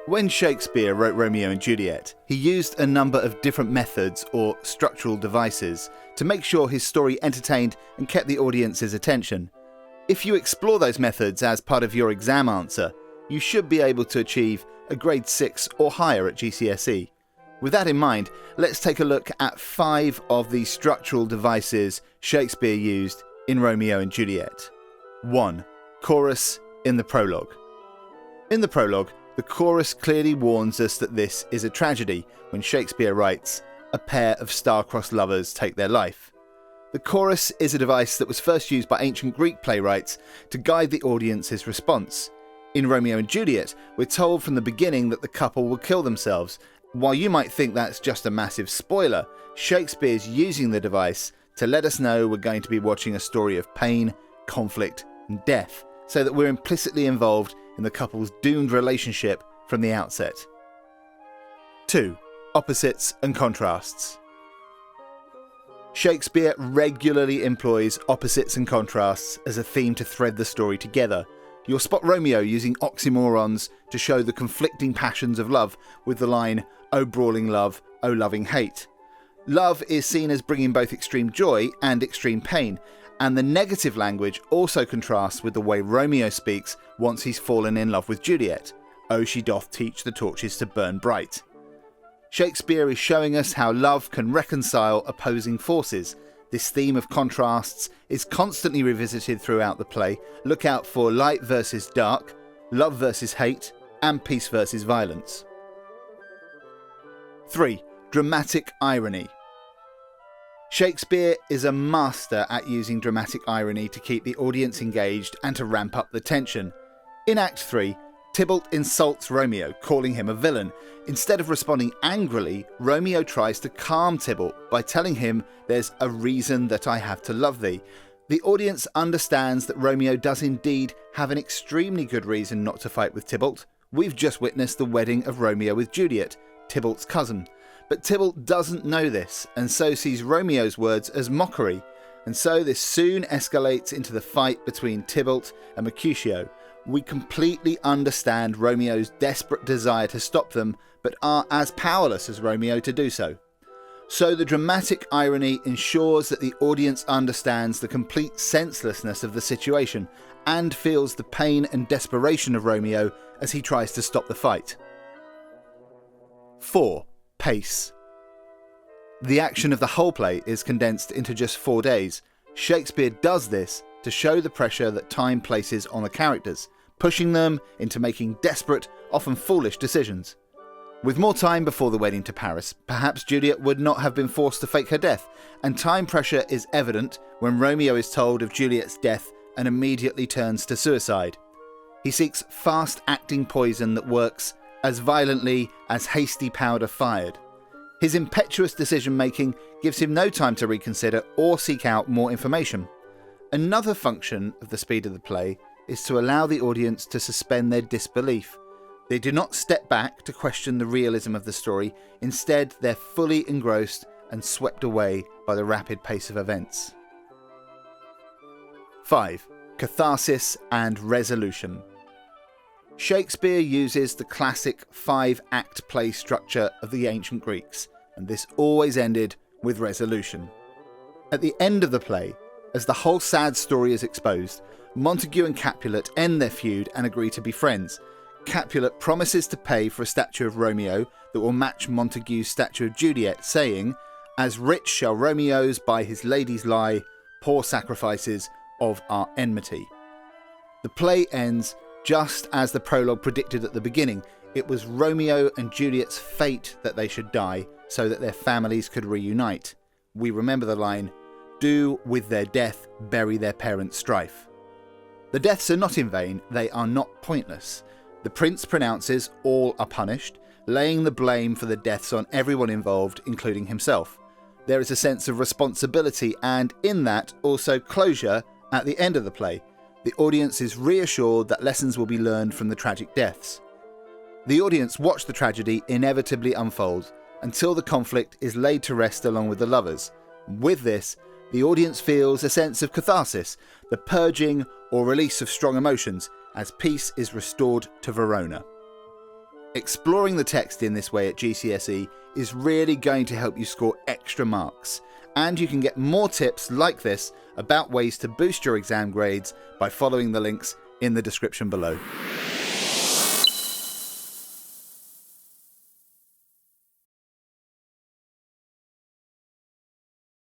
When Shakespeare wrote Romeo and Juliet, he used a number of different methods or structural devices to make sure his story entertained and kept the audience's attention. If you explore those methods as part of your exam answer, you should be able to achieve a grade 6 or higher at GCSE. With that in mind, let's take a look at 5 of the structural devices Shakespeare used in Romeo and Juliet. 1. Chorus in the prologue. In the prologue, the chorus clearly warns us that this is a tragedy when Shakespeare writes, "A pair of star-crossed lovers take their life." The chorus is a device that was first used by ancient Greek playwrights to guide the audience's response. In Romeo and Juliet, we're told from the beginning that the couple will kill themselves. While you might think that's just a massive spoiler, Shakespeare's using the device to let us know we're going to be watching a story of pain, conflict, and death, so that we're implicitly involved in the couple's doomed relationship from the outset. 2. Opposites and contrasts. Shakespeare regularly employs opposites and contrasts as a theme to thread the story together. You'll spot Romeo using oxymorons to show the conflicting passions of love with the line, "Oh brawling love, oh loving hate." Love is seen as bringing both extreme joy and extreme pain, and the negative language also contrasts with the way Romeo speaks once he's fallen in love with Juliet. "Oh, she doth teach the torches to burn bright." Shakespeare is showing us how love can reconcile opposing forces. This theme of contrasts is constantly revisited throughout the play. Look out for light versus dark, love versus hate, and peace versus violence. 3. Dramatic irony. Shakespeare is a master at using dramatic irony to keep the audience engaged and to ramp up the tension. In Act 3, Tybalt insults Romeo, calling him a villain. Instead of responding angrily, Romeo tries to calm Tybalt by telling him, "There's a reason that I have to love thee." The audience understands that Romeo does indeed have an extremely good reason not to fight with Tybalt. We've just witnessed the wedding of Romeo with Juliet, Tybalt's cousin. But Tybalt doesn't know this, and so sees Romeo's words as mockery. And so this soon escalates into the fight between Tybalt and Mercutio. We completely understand Romeo's desperate desire to stop them, but are as powerless as Romeo to do so. So the dramatic irony ensures that the audience understands the complete senselessness of the situation and feels the pain and desperation of Romeo as he tries to stop the fight. 4. Pace. The action of the whole play is condensed into just 4 days. Shakespeare does this to show the pressure that time places on the characters, pushing them into making desperate, often foolish decisions. With more time before the wedding to Paris, perhaps Juliet would not have been forced to fake her death, and time pressure is evident when Romeo is told of Juliet's death and immediately turns to suicide. He seeks fast-acting poison that works as violently as hasty powder fired. His impetuous decision-making gives him no time to reconsider or seek out more information. Another function of the speed of the play is to allow the audience to suspend their disbelief. They do not step back to question the realism of the story. Instead, they're fully engrossed and swept away by the rapid pace of events. 5. Catharsis and resolution. Shakespeare uses the classic 5-act play structure of the ancient Greeks, and this always ended with resolution. At the end of the play, as the whole sad story is exposed, Montague and Capulet end their feud and agree to be friends. Capulet promises to pay for a statue of Romeo that will match Montague's statue of Juliet, saying, "As rich shall Romeo's by his ladies lie, poor sacrifices of our enmity." The play ends just as the prologue predicted at the beginning. It was Romeo and Juliet's fate that they should die so that their families could reunite. We remember the line, "Do with their death bury their parents' strife." The deaths are not in vain, they are not pointless. The prince pronounces all are punished, laying the blame for the deaths on everyone involved, including himself. There is a sense of responsibility and, in that, also closure at the end of the play. The audience is reassured that lessons will be learned from the tragic deaths. The audience watch the tragedy inevitably unfold until the conflict is laid to rest along with the lovers. With this, the audience feels a sense of catharsis, the purging or release of strong emotions, as peace is restored to Verona. Exploring the text in this way at GCSE is really going to help you score extra marks, and you can get more tips like this about ways to boost your exam grades by following the links in the description below.